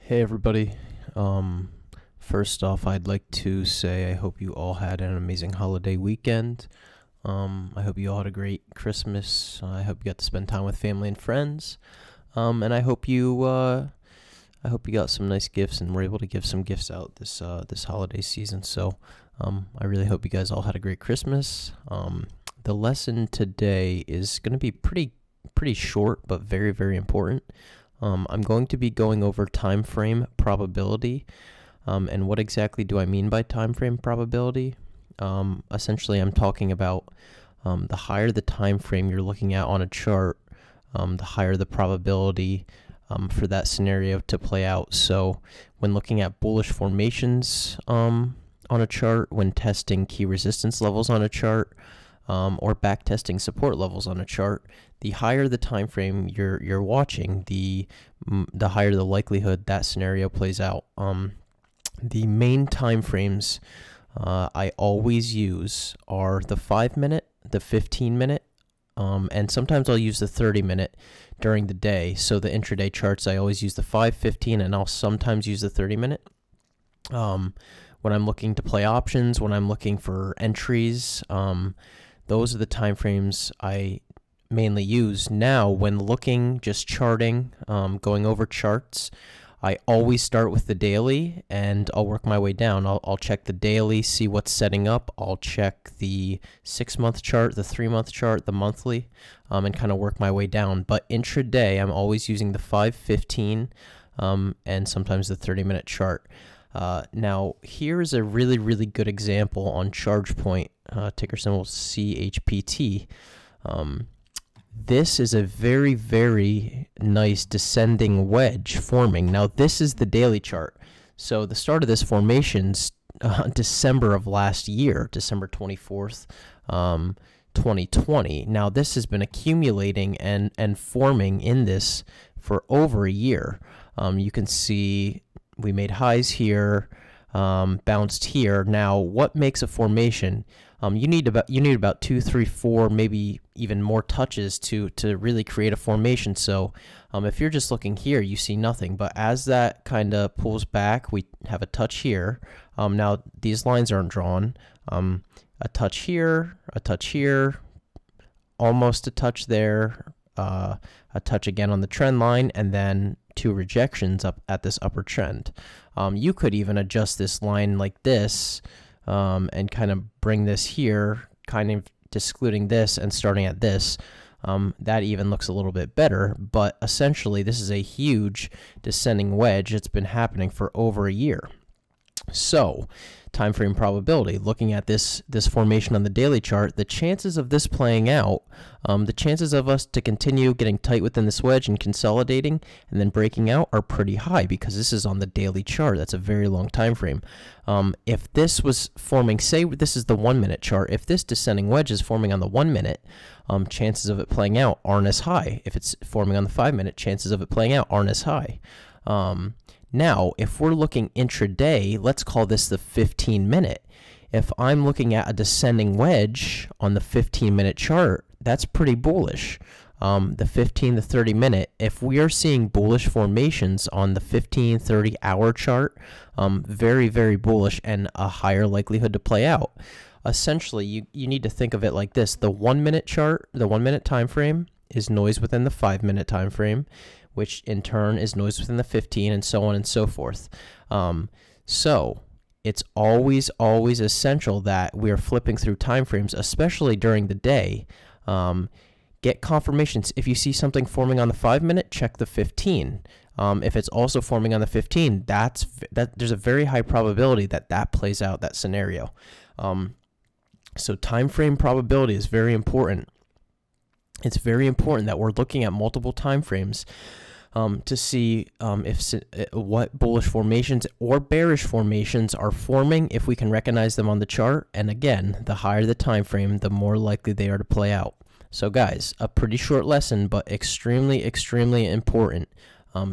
Hey everybody. Um, First off, I'd like to say I hope you all had an amazing holiday weekend. I hope you all had a great Christmas. I hope you got to spend time with family and friends. And I hope you got some nice gifts and were able to give some gifts out this holiday season. So, I really hope you guys all had a great Christmas. The lesson today is going to be pretty short, but very very important. I'm going to be going over time frame probability. And what exactly do I mean by time frame probability? Essentially, I'm talking about the higher the time frame you're looking at on a chart, the higher the probability for that scenario to play out. So when looking at bullish formations on a chart, when testing key resistance levels on a chart, or back testing support levels on a chart, the higher the time frame you're watching, the higher the likelihood that scenario plays out. The main time frames I always use are the 5-minute, the 15-minute, and sometimes I'll use the 30-minute during the day. So the intraday charts, I always use the 5, 15, and I'll sometimes use the 30-minute. When I'm looking to play options, when I'm looking for entries, those are the time frames I mainly use. Now, when looking, just charting, going over charts, I always start with the daily and I'll work my way down. I'll check the daily, see what's setting up. I'll check the 6-month chart, the 3-month chart, the monthly, and kind of work my way down. But intraday, I'm always using the 5, 15, and sometimes the 30-minute chart. Now, here's a really, really good example on ChargePoint, ticker symbol CHPT. This is a very, very nice descending wedge forming. Now, this is the daily chart. So the start of this formation's December of last year, December 24th, 2020. Now, this has been accumulating and forming in this for over a year. You can see we made highs here, bounced here. Now, what makes a formation? You need about 2, 3, 4, maybe even more touches to really create a formation. So, if you're just looking here, you see nothing. But as that kind of pulls back, we have a touch here. Now these lines aren't drawn. A touch here, almost a touch there, a touch again on the trend line, and then 2 rejections up at this upper trend. You could even adjust this line like this, and kind of bring this here, kind of excluding this and starting at this. That even looks a little bit better, but essentially this is a huge descending wedge. It's been happening for over a year. So, time frame probability, looking at this formation on the daily chart, the chances of this playing out, the chances of us to continue getting tight within this wedge and consolidating and then breaking out are pretty high because this is on the daily chart. That's a very long time frame. If this was forming, say this is the 1-minute chart, if this descending wedge is forming on the 1-minute, chances of it playing out aren't as high. If it's forming on the 5-minute, chances of it playing out aren't as high. Now, if we're looking intraday, let's call this the 15-minute. If I'm looking at a descending wedge on the 15-minute chart, that's pretty bullish. The 15 to 30-minute, if we are seeing bullish formations on the 15, 30-hour chart, very, very bullish and a higher likelihood to play out. Essentially, you need to think of it like this. The 1-minute chart, the 1-minute time frame is noise within the 5-minute time frame, which in turn is noise within the 15, and so on and so forth. So it's always essential that we are flipping through time frames, especially during the day. Get confirmations. If you see something forming on the 5-minute, check the 15. If it's also forming on the 15, there's a very high probability that plays out, that scenario. So time frame probability is very important. It's very important that we're looking at multiple time frames to see what bullish formations or bearish formations are forming, if we can recognize them on the chart. And again, the higher the time frame, the more likely they are to play out. So guys, a pretty short lesson, but extremely, extremely important.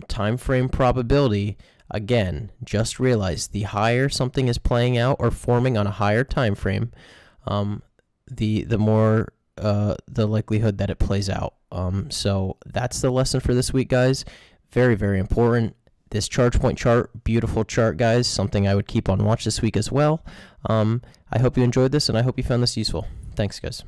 Time frame probability, again, just realize the higher something is playing out or forming on a higher time frame, the more the likelihood that it plays out. So that's the lesson for this week, guys. Very, very important. this charge point chart, beautiful chart, guys, something I would keep on watch this week as well. I hope you enjoyed this, and I hope you found this useful. Thanks, guys.